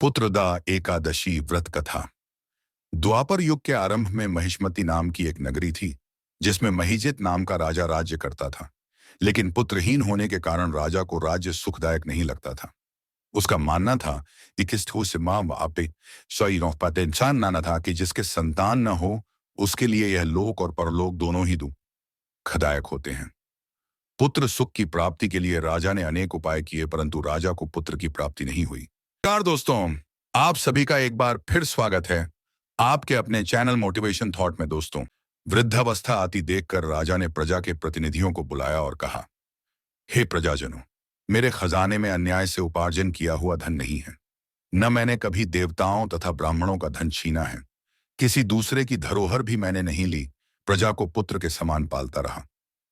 पुत्रदा एकादशी व्रत कथा। द्वापर युग के आरंभ में महिष्मति नाम की एक नगरी थी, जिसमें महिजित नाम का राजा राज्य करता था। लेकिन पुत्रहीन होने के कारण राजा को राज्य सुखदायक नहीं लगता था। उसका मानना था कि इंसान नाना था कि जिसके संतान न हो, उसके लिए यह लोक और परलोक दोनों ही दुखदायक होते हैं। पुत्र सुख की प्राप्ति के लिए राजा ने अनेक उपाय किए, परंतु राजा को पुत्र की प्राप्ति नहीं हुई। नमस्कार दोस्तों, आप सभी का एक बार फिर स्वागत है आपके अपने चैनल मोटिवेशन थॉट में। दोस्तों, वृद्धावस्था आती देखकर राजा ने प्रजा के प्रतिनिधियों को बुलाया और कहा, हे प्रजाजनों, मेरे खजाने में अन्याय से उपार्जन किया हुआ धन नहीं है। न मैंने कभी देवताओं तथा ब्राह्मणों का धन छीना है। किसी दूसरे की धरोहर भी मैंने नहीं ली। प्रजा को पुत्र के समान पालता रहा।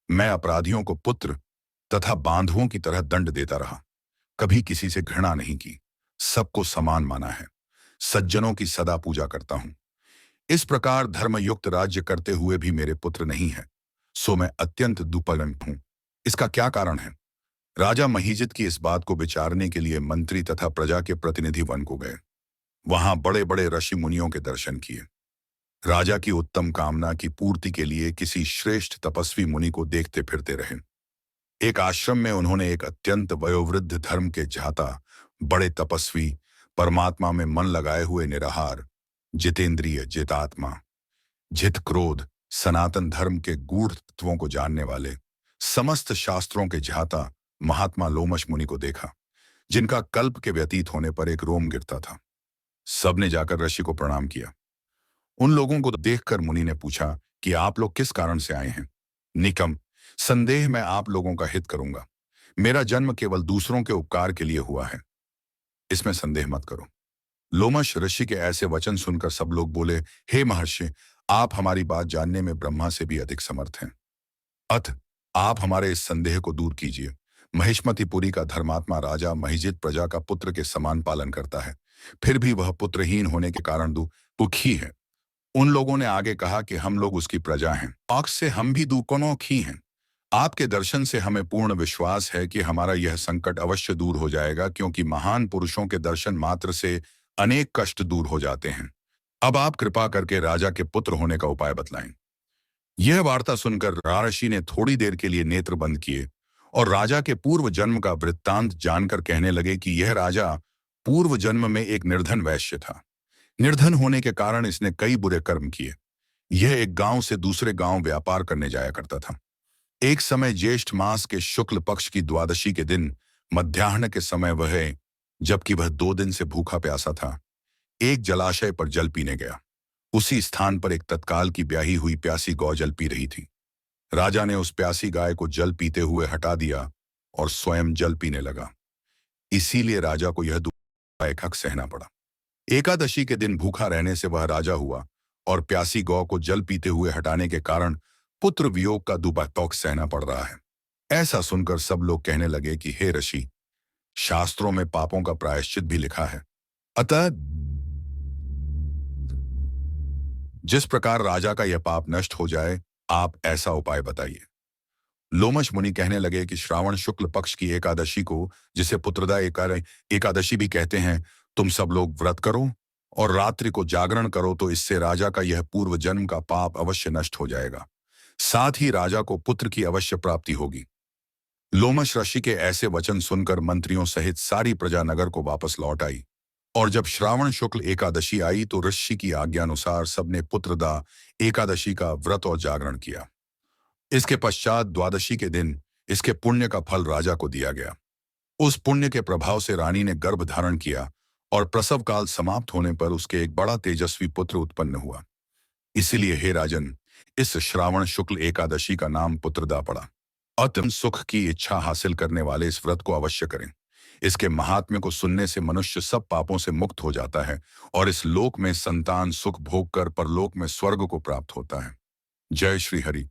मैं अपराधियों को पुत्र तथा बांधुओं की तरह दंड देता रहा। कभी किसी से घृणा नहीं की, सबको समान माना है। सज्जनों की सदा पूजा करता हूं। इस प्रकार धर्मयुक्त राज्य करते हुए भी मेरे पुत्र नहीं है, सो मैं अत्यंत दुपलंक हूं। इसका क्या कारण है? राजा महिजित की इस बात को विचारने के लिए मंत्री तथा प्रजा के प्रतिनिधि वन को गए। वहां बड़े बड़े ऋषि मुनियों के दर्शन किए। राजा की उत्तम कामना की पूर्ति के लिए किसी श्रेष्ठ तपस्वी मुनि को देखते फिरते रहे। एक आश्रम में उन्होंने एक अत्यंत वयोवृद्ध धर्म के झाता, बड़े तपस्वी, परमात्मा में मन लगाए हुए निराहार, जितेंद्रिय, जितात्मा, जित क्रोध, सनातन धर्म के गूढ़ तत्वों को जानने वाले, समस्त शास्त्रों के झाता महात्मा लोमश मुनि को देखा, जिनका कल्प के व्यतीत होने पर एक रोम गिरता था। सबने जाकर ऋषि को प्रणाम किया। उन लोगों को देखकर मुनि ने पूछा कि आप लोग किस कारण से आए हैं? निकम, संदेह मैं आप लोगों का हित करूंगा। मेरा जन्म केवल दूसरों के उपकार के लिए हुआ है, इसमें संदेह मत करो। लोमश ऋषि के ऐसे वचन सुनकर सब लोग बोले, हे महर्षि, आप हमारी बात जानने में ब्रह्मा से भी अधिक समर्थ हैं। अतः आप हमारे इस संदेह को दूर कीजिए। महिष्मतिपुरी का धर्मात्मा राजा महिजित प्रजा का पुत्र के समान पालन करता है, फिर भी वह पुत्रहीन होने के कारण दुखी है। उन लोगों ने आगे कहा कि हम लोग उसकी प्रजा हैं, औक्ष से हम भी दुखी हैं। आपके दर्शन से हमें पूर्ण विश्वास है कि हमारा यह संकट अवश्य दूर हो जाएगा, क्योंकि महान पुरुषों के दर्शन मात्र से अनेक कष्ट दूर हो जाते हैं। अब आप कृपा करके राजा के पुत्र होने का उपाय बतलाएं। यह वार्ता सुनकर ऋषि ने थोड़ी देर के लिए नेत्र बंद किए और राजा के पूर्व जन्म का वृत्तांत जानकर कहने लगे कि यह राजा पूर्व जन्म में एक निर्धन वैश्य था। निर्धन होने के कारण इसने कई बुरे कर्म किए। यह एक गांव से दूसरे गांव व्यापार करने जाया करता था। एक समय ज्येष्ठ मास के शुक्ल पक्ष की द्वादशी के दिन मध्याह्न के समय जबकि वह 2 दिन से भूखा प्यासा था, एक जलाशय पर जल पीने गया। उसी स्थान पर एक तत्काल की ब्याही हुई प्यासी गौ जल पी रही थी। राजा ने उस प्यासी गाय को जल पीते हुए हटा दिया और स्वयं जल पीने लगा। इसीलिए राजा को यह दुख एक हक सहना पड़ा। एकादशी के दिन भूखा रहने से वह राजा हुआ और प्यासी गौ को जल पीते हुए हटाने के कारण पुत्र वियोग का दुख सहना पड़ रहा है। ऐसा सुनकर सब लोग कहने लगे कि हे ऋषि, शास्त्रों में पापों का प्रायश्चित भी लिखा है, अतः जिस प्रकार राजा का यह पाप नष्ट हो जाए, आप ऐसा उपाय बताइए। लोमश मुनि कहने लगे कि श्रावण शुक्ल पक्ष की एकादशी को, जिसे पुत्रदा एकादशी भी कहते हैं, तुम सब लोग व्रत करो और रात्रि को जागरण करो, तो इससे राजा का यह पूर्व जन्म का पाप अवश्य नष्ट हो जाएगा। साथ ही राजा को पुत्र की अवश्य प्राप्ति होगी। लोमश ऋषि के ऐसे वचन सुनकर मंत्रियों सहित सारी प्रजा नगर को वापस लौट आई और जब श्रावण शुक्ल एकादशी आई तो ऋषि की आज्ञानुसार सबने पुत्रदा एकादशी का व्रत और जागरण किया। इसके पश्चात द्वादशी के दिन इसके पुण्य का फल राजा को दिया गया। उस पुण्य के प्रभाव से रानी ने गर्भ धारण किया और प्रसव काल समाप्त होने पर उसके एक बड़ा तेजस्वी पुत्र उत्पन्न हुआ। इसीलिए हे राजन, इस श्रावण शुक्ल एकादशी का नाम पुत्रदा पड़ा। अतः सुख की इच्छा हासिल करने वाले इस व्रत को अवश्य करें। इसके महात्म्य को सुनने से मनुष्य सब पापों से मुक्त हो जाता है और इस लोक में संतान सुख भोग कर परलोक में स्वर्ग को प्राप्त होता है। जय श्री हरि।